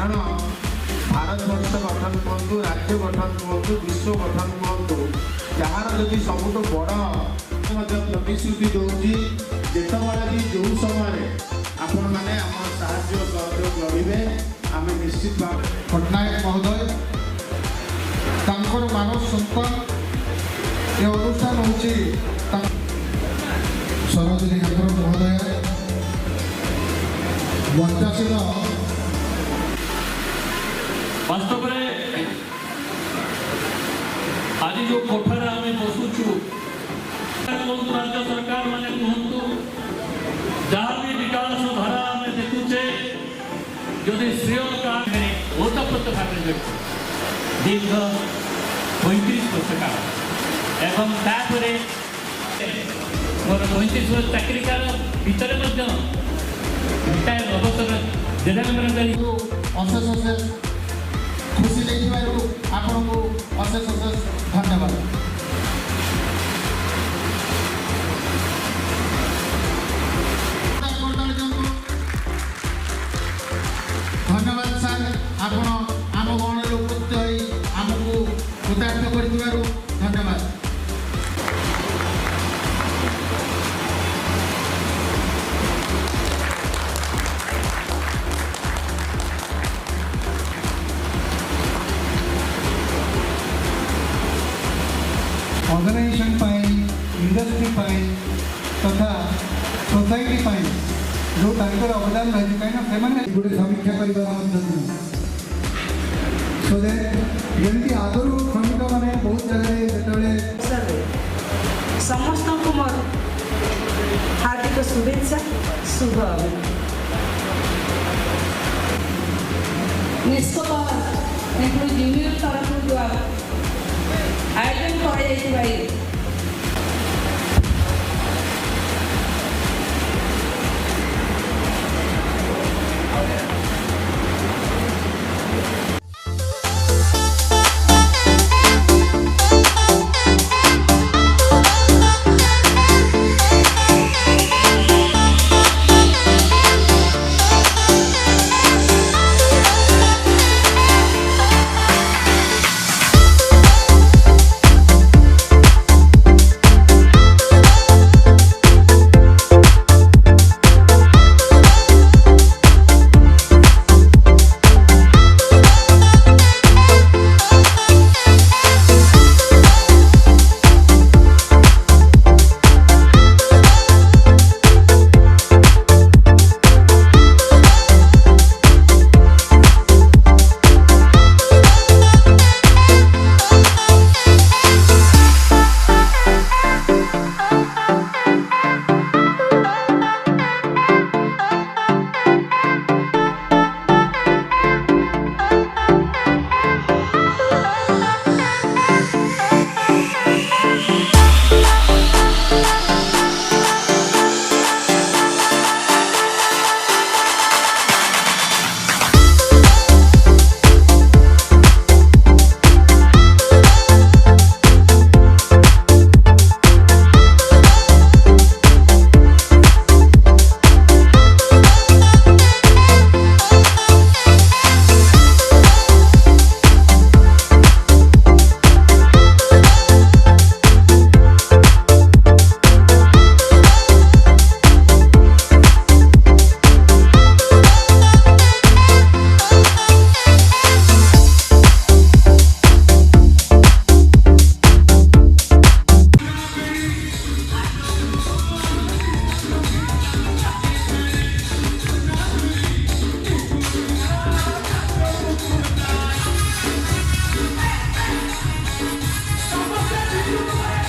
कारण भारत वर्ष गठन कहतु राज्य गठन कहतु विश्व गठन कहतु जार जदि सबुठ बड़ प्रतिश्रुति दूसरी जितेबाला भी जो समय आपण मैंने आम साहय सहयोग लड़े आम निश्चित भाव पट्टनायक महोदय मानव संपन्न ये अनुष्ठान हूँ सरोजिनी ठाकुर महोदय बंचाशील वास्तव में आज जो कोठार आम बसुचु राज्य सरकार माने कहतु जहाँ भी विकास धारा आम देखुचे जदि श्रेय कार्ड ओतप्रोत भाव दीर्घ 35 वर्ष काल एवं तापर मोर 35 वर्ष चाकरी काल भितर रिटायर अवसर अशेष अशेष खुशी देखिए आपन को अशेष अशेष धन्यवाद। धन्यवाद सर आपण आम गण लोक आमको कृतार्थ कर धन्यवाद। ऑर्गेनाइजेशन इंडस्ट्री तथा सोसाइटी जो तांकर अवदान रही कहीं गोटे समीक्षा करमी आगु श्रमिक मैंने बहुत जगह समस्त को मोर हार्दिक शुभेच्छा शुभ नेस्को यूनियन तरफ जो आयोजन कर